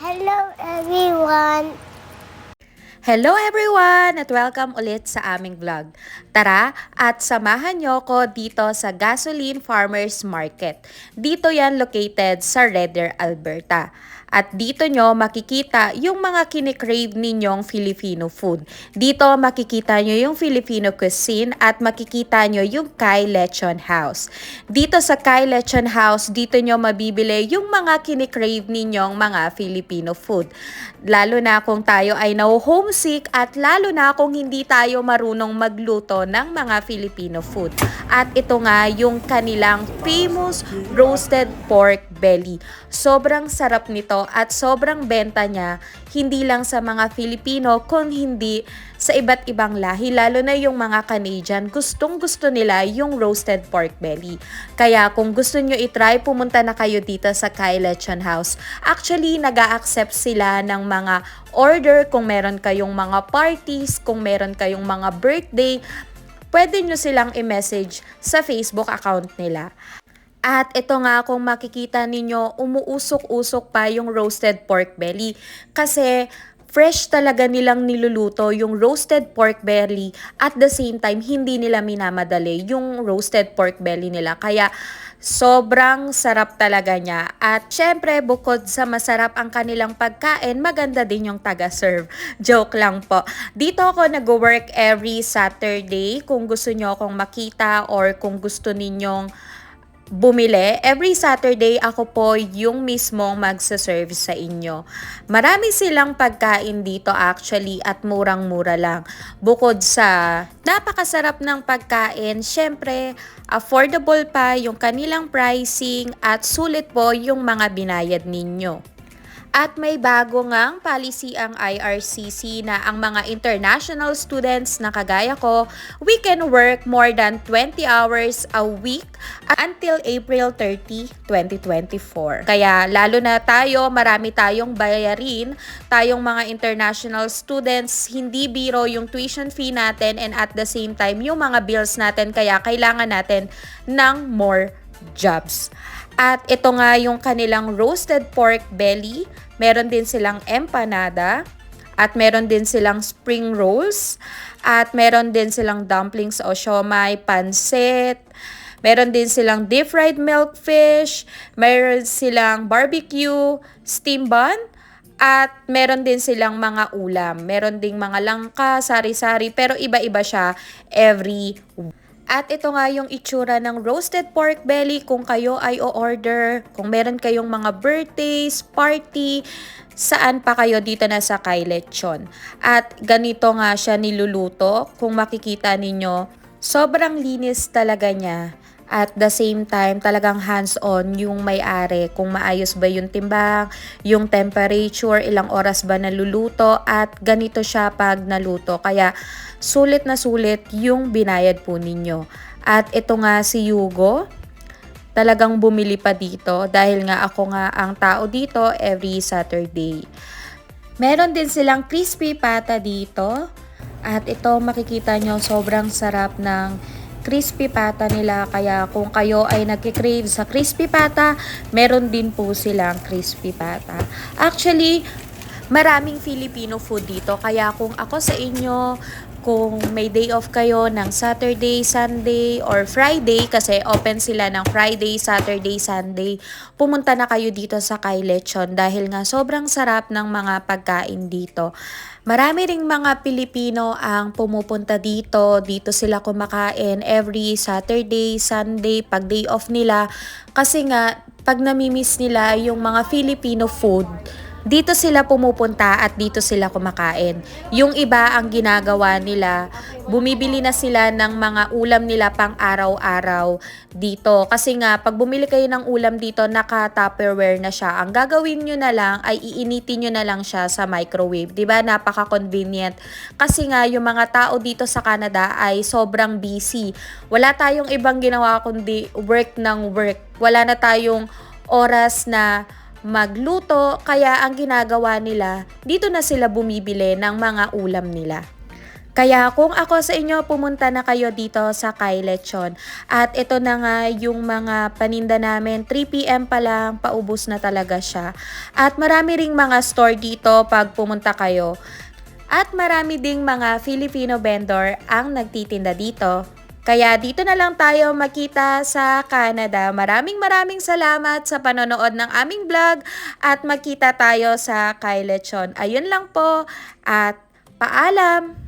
Hello everyone! Hello everyone at welcome ulit sa aming vlog. Tara at samahan nyo ko dito sa Gasoline Farmers Market. Dito yan located sa Red Deer, Alberta. At dito nyo makikita yung mga kinikrave ninyong Filipino food. Dito makikita nyo yung Filipino cuisine at makikita nyo yung Kai Lechon House. Dito sa Kai Lechon House, dito nyo mabibili yung mga kinikrave ninyong mga Filipino food. Lalo na kung tayo ay homesick at lalo na kung hindi tayo marunong magluto ng mga Filipino food. At ito nga yung kanilang famous roasted pork belly. Sobrang sarap nito at sobrang benta niya hindi lang sa mga Filipino kung hindi sa iba't ibang lahi, lalo na yung mga Canadian, gustong-gusto nila yung roasted pork belly. Kaya kung gusto nyo itry, pumunta na kayo dito sa Kai Lechon House. Actually, nag-a-accept sila ng mga order kung meron kayong mga parties, kung meron kayong mga birthday, pwede nyo silang i-message sa Facebook account nila. At ito nga kung makikita ninyo, umuusok-usok pa yung roasted pork belly. Kasi fresh talaga nilang niluluto yung roasted pork belly at the same time hindi nila minamadali yung roasted pork belly nila. Kaya sobrang sarap talaga niya. At syempre bukod sa masarap ang kanilang pagkain, maganda din yung taga-serve. Joke lang po. Dito ako nag-work every Saturday kung gusto nyo akong makita or kung gusto ninyong bumili. Every Saturday ako po yung mismong magsaserve sa inyo. Marami silang pagkain dito actually at murang-mura lang. Bukod sa napakasarap ng pagkain, syempre affordable pa yung kanilang pricing at sulit po yung mga binayad ninyo. At may bago ngang policy ang IRCC na ang mga international students na kagaya ko, we can work more than 20 hours a week until April 30, 2024. Kaya lalo na tayo, marami tayong bayarin, tayong mga international students, hindi biro yung tuition fee natin and at the same time yung mga bills natin, kaya kailangan natin ng more jobs. At ito nga yung kanilang roasted pork belly. Meron din silang empanada. At meron din silang spring rolls. At meron din silang dumplings o siomai, pansit. Meron din silang deep fried milkfish. Meron silang barbecue, steam bun. At meron din silang mga ulam. Meron ding mga langka, sari-sari. Pero iba-iba siya every week. At ito nga yung itsura ng roasted pork belly kung kayo ay o-order, kung meron kayong mga birthdays, party, saan pa kayo dito na sa Kai Lechon. At ganito nga siya niluluto, kung makikita ninyo, sobrang linis talaga niya. At the same time, talagang hands-on yung may-ari kung maayos ba yung timbang, yung temperature, ilang oras ba naluluto at ganito siya pag naluto. Kaya sulit na sulit yung binayad po ninyo. At ito nga si Yugo, talagang bumili pa dito dahil nga ako nga ang tao dito every Saturday. Meron din silang crispy pata dito. At ito makikita nyo sobrang sarap ng crispy pata nila, kaya kung kayo ay nagki-crave sa crispy pata, meron din po silang crispy pata. Actually, maraming Filipino food dito, kaya kung ako sa inyo, kung may day off kayo ng Saturday, Sunday, or Friday, kasi open sila ng Friday, Saturday, Sunday, pumunta na kayo dito sa Kai Lechon dahil nga sobrang sarap ng mga pagkain dito. Marami ring mga Pilipino ang pumupunta dito. Dito sila kumakain every Saturday, Sunday, pag day off nila. Kasi nga, pag namimiss nila yung mga Filipino food, dito sila pumupunta at dito sila kumakain. Yung iba ang ginagawa nila, bumibili na sila ng mga ulam nila pang araw-araw dito. Kasi nga, pag bumili kayo ng ulam dito, naka-Tupperware na siya. Ang gagawin nyo na lang ay iinitin nyo na lang siya sa microwave. Diba? Napaka-convenient. Kasi nga, yung mga tao dito sa Canada ay sobrang busy. Wala tayong ibang ginawa kundi work ng work. Wala na tayong oras na magluto, kaya ang ginagawa nila, dito na sila bumibili ng mga ulam nila. Kaya kung ako sa inyo, pumunta na kayo dito sa Kay Lechon. At ito na nga yung mga paninda namin. 3 PM pa lang, paubos na talaga siya. At marami ring mga store dito pag pumunta kayo. At marami ding mga Filipino vendor ang nagtitinda dito. Kaya dito na lang tayo makita sa Canada. Maraming salamat sa panonood ng aming vlog at makita tayo sa Kay Lechon. Ayun lang po at paalam!